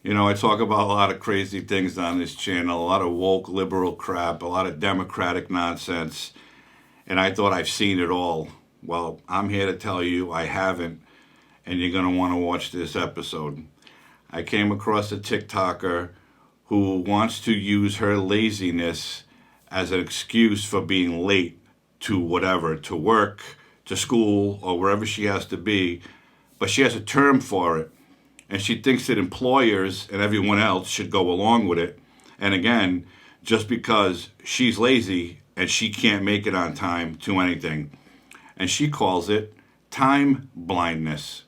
I talk about a lot of crazy things on this channel, a lot of woke liberal crap, a lot of democratic nonsense, and I thought I've seen it all. Well, I'm here to tell you I haven't, and you're going to want to watch this episode. I came across a TikToker who wants to use her laziness as an excuse for being late to whatever, to work, to school, or wherever she has to be, but she has a term for it. And she thinks that employers and everyone else should go along with it. And again, just because she's lazy and she can't make it on time to anything. And she calls it time blindness.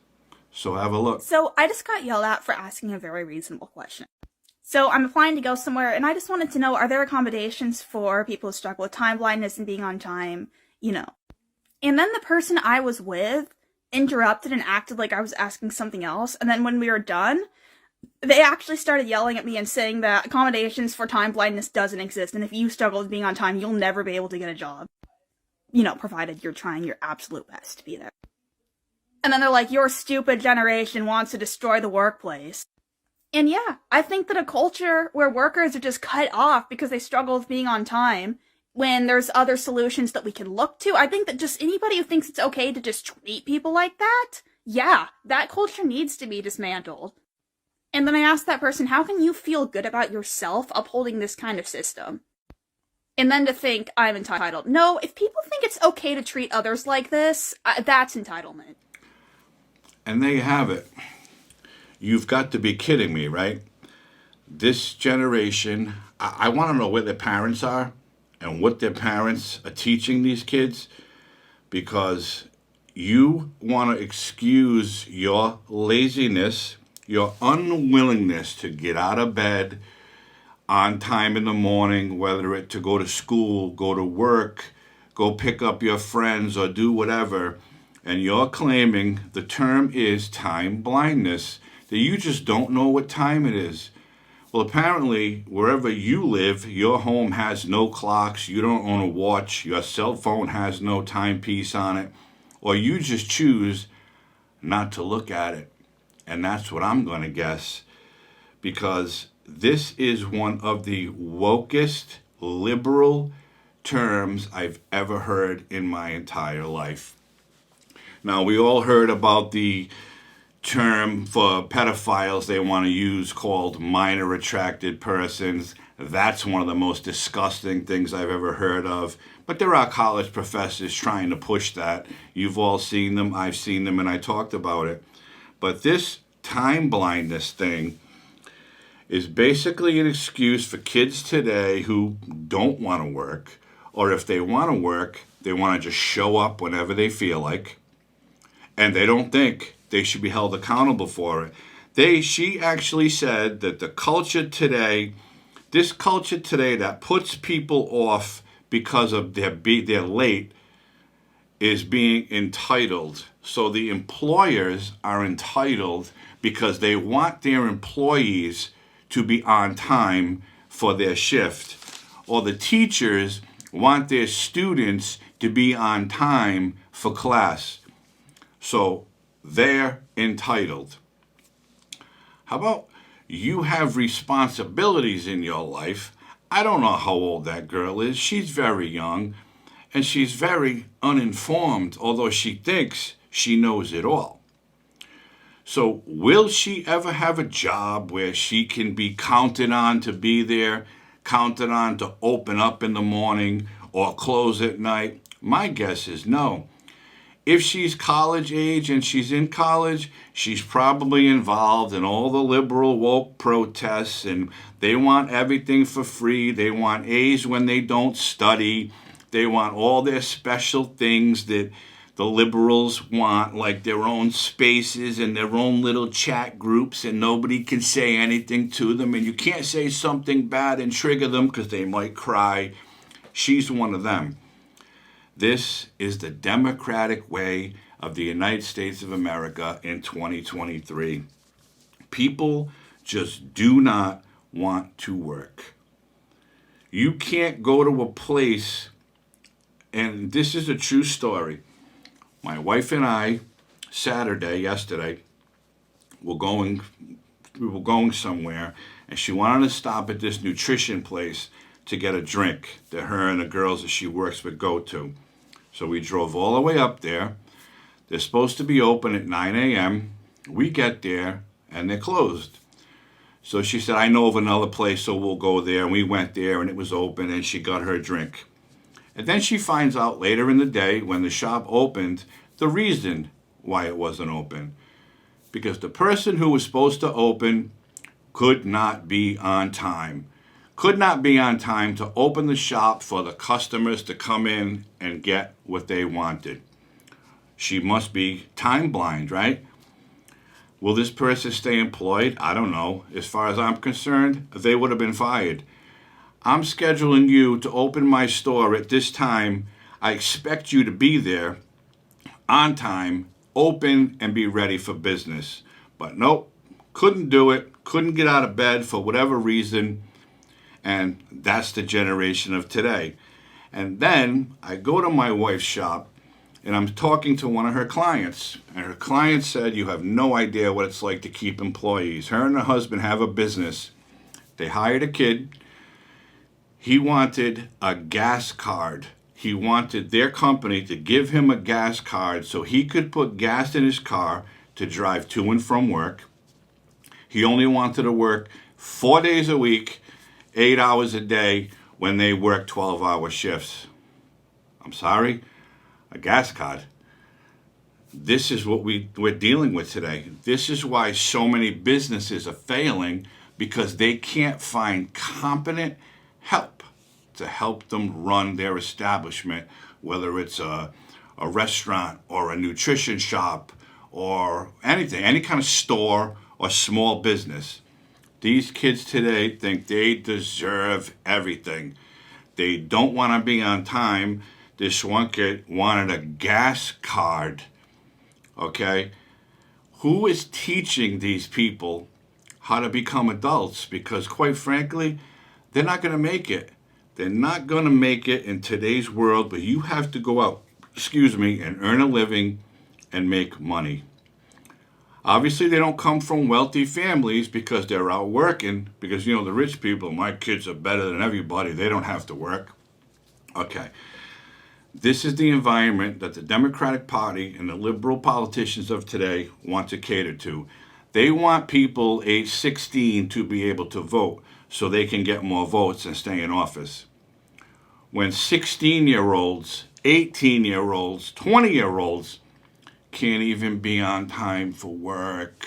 So have a look. So I just got yelled at for asking a very reasonable question. So I'm applying to go somewhere, and I just wanted to know, are there accommodations for people who struggle with time blindness and being on time, And then the person I was with interrupted and acted like I was asking something else, and then when we were done, they actually started yelling at me and saying that accommodations for time blindness doesn't exist, and if you struggle with being on time, you'll never be able to get a job. Provided you're trying your absolute best to be there. And then they're like, your stupid generation wants to destroy the workplace. And yeah, I think that a culture where workers are just cut off because they struggle with being on time, when there's other solutions that we can look to, I think that just anybody who thinks it's okay to just treat people like that, yeah, that culture needs to be dismantled. And then I asked that person, how can you feel good about yourself upholding this kind of system? And then to think I'm entitled. No, if people think it's okay to treat others like this, that's entitlement. And there you have it. You've got to be kidding me, right? This generation, I want to know where their parents are and what their parents are teaching these kids, because you want to excuse your laziness, your unwillingness to get out of bed on time in the morning, whether it's to go to school, go to work, go pick up your friends, or do whatever, and you're claiming the term is time blindness, that you just don't know what time it is. Well, apparently, wherever you live, your home has no clocks, you don't own a watch, your cell phone has no timepiece on it, or you just choose not to look at it. And that's what I'm going to guess, because this is one of the wokest liberal terms I've ever heard in my entire life. Now, we all heard about the term for pedophiles they want to use called minor attracted persons. That's one of the most disgusting things I've ever heard of. But there are college professors trying to push that. You've all seen them, I've seen them, and I talked about it. But this time blindness thing is basically an excuse for kids today who don't want to work, or if they want to work, they want to just show up whenever they feel like, and they don't think they should be held accountable for it. She actually said that the culture today, this culture today that puts people off because of they're late, is being entitled. So the employers are entitled because they want their employees to be on time for their shift. Or the teachers want their students to be on time for class. So they're entitled. How about you have responsibilities in your life? I don't know how old that girl is. She's very young, and she's very uninformed, although she thinks she knows it all. So will she ever have a job where she can be counted on to be there, counted on to open up in the morning or close at night? My guess is no. If she's college age and she's in college, she's probably involved in all the liberal woke protests, and they want everything for free. They want A's when they don't study. They want all their special things that the liberals want, like their own spaces and their own little chat groups, and nobody can say anything to them, and you can't say something bad and trigger them because they might cry. She's one of them. This is the democratic way of the United States of America in 2023. People just do not want to work. You can't go to a place, and this is a true story. My wife and I, yesterday, were going we were going somewhere, and she wanted to stop at this nutrition place to get a drink that her and the girls that she works with go to. So we drove all the way up there. They're supposed to be open at 9 a.m. We get there, and they're closed. So she said, I know of another place, so we'll go there. And we went there, and it was open, and she got her drink. And then she finds out later in the day, when the shop opened, the reason why it wasn't open. Because the person who was supposed to open could not be on time. Could not be on time to open the shop for the customers to come in and get what they wanted. She must be time blind, right? Will this person stay employed? I don't know. As far as I'm concerned, they would have been fired. I'm scheduling you to open my store at this time. I expect you to be there on time, open, and be ready for business. But nope, couldn't do it, couldn't get out of bed for whatever reason, and that's the generation of today. And then I go to my wife's shop, and I'm talking to one of her clients, and her client said, you have no idea what it's like to keep employees. Her and her husband have a business. They hired a kid. He wanted a gas card. He wanted their company to give him a gas card so he could put gas in his car to drive to and from work. He only wanted to work 4 days a week, 8 hours a day when they work 12-hour shifts. I'm sorry? A gas card. This is what we're dealing with today. This is why so many businesses are failing, because they can't find competent help to help them run their establishment, whether it's a restaurant or a nutrition shop or anything, any kind of store or small business. These kids today think they deserve everything. They don't want to be on time. This one kid wanted a gas card. Okay? Who is teaching these people how to become adults? Because quite frankly, they're not going to make it. They're not going to make it in today's world, but you have to go out, and earn a living and make money. Obviously, they don't come from wealthy families because they're out working, because, the rich people, my kids are better than everybody. They don't have to work. Okay. This is the environment that the Democratic Party and the liberal politicians of today want to cater to. They want people age 16 to be able to vote so they can get more votes and stay in office. When 16-year-olds, 18-year-olds, 20-year-olds can't even be on time for work.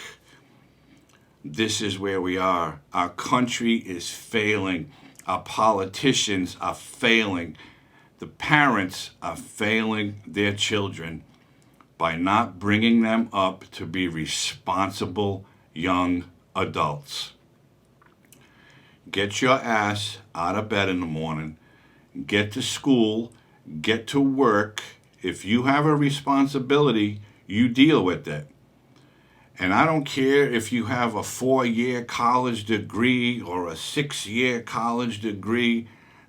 This is where we are. Our country is failing. Our politicians are failing. The parents are failing their children by not bringing them up to be responsible young adults. Get your ass out of bed in the morning. Get to school. Get to work. If you have a responsibility, you deal with it. And I don't care if you have a 4-year college degree or a 6-year college degree.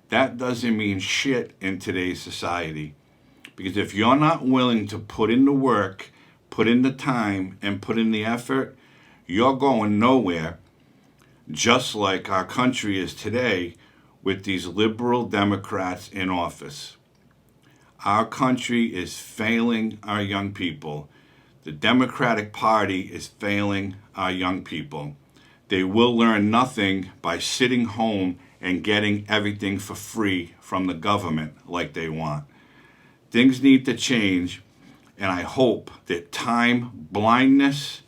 That doesn't mean shit in today's society. Because if you're not willing to put in the work, put in the time, and put in the effort, you're going nowhere. Just like our country is today with these liberal Democrats in office. Our country is failing our young people. The Democratic Party is failing our young people. They will learn nothing by sitting home and getting everything for free from the government like they want. Things need to change, and I hope that time blindness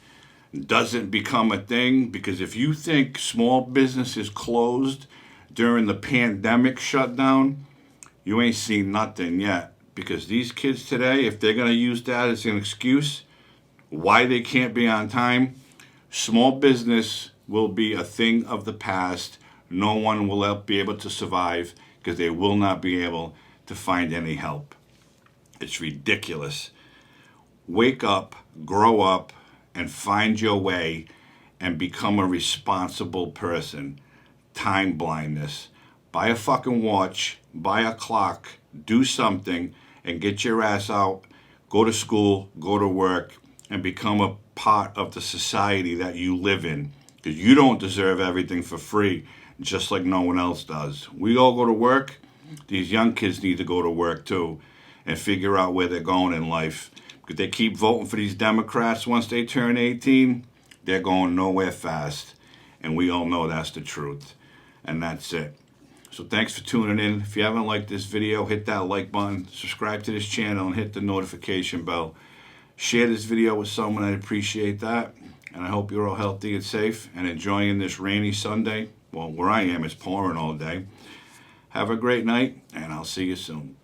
doesn't become a thing, because if you think small businesses closed during the pandemic shutdown, you ain't seen nothing yet. Because these kids today, if they're going to use that as an excuse why they can't be on time, small business will be a thing of the past. No one will be able to survive because they will not be able to find any help. It's ridiculous. Wake up, grow up, and find your way and become a responsible person. Time blindness. Buy a fucking watch, buy a clock, do something, and get your ass out. Go to school, go to work, and become a part of the society that you live in. Because you don't deserve everything for free, just like no one else does. We all go to work. These young kids need to go to work too and figure out where they're going in life. Because they keep voting for these Democrats once they turn 18, they're going nowhere fast. And we all know that's the truth. And that's it. So thanks for tuning in. If you haven't liked this video, hit that like button, subscribe to this channel, and hit the notification bell. Share this video with someone. I'd appreciate that. And I hope you're all healthy and safe and enjoying this rainy Sunday. Well, where I am, it's pouring all day. Have a great night, and I'll see you soon.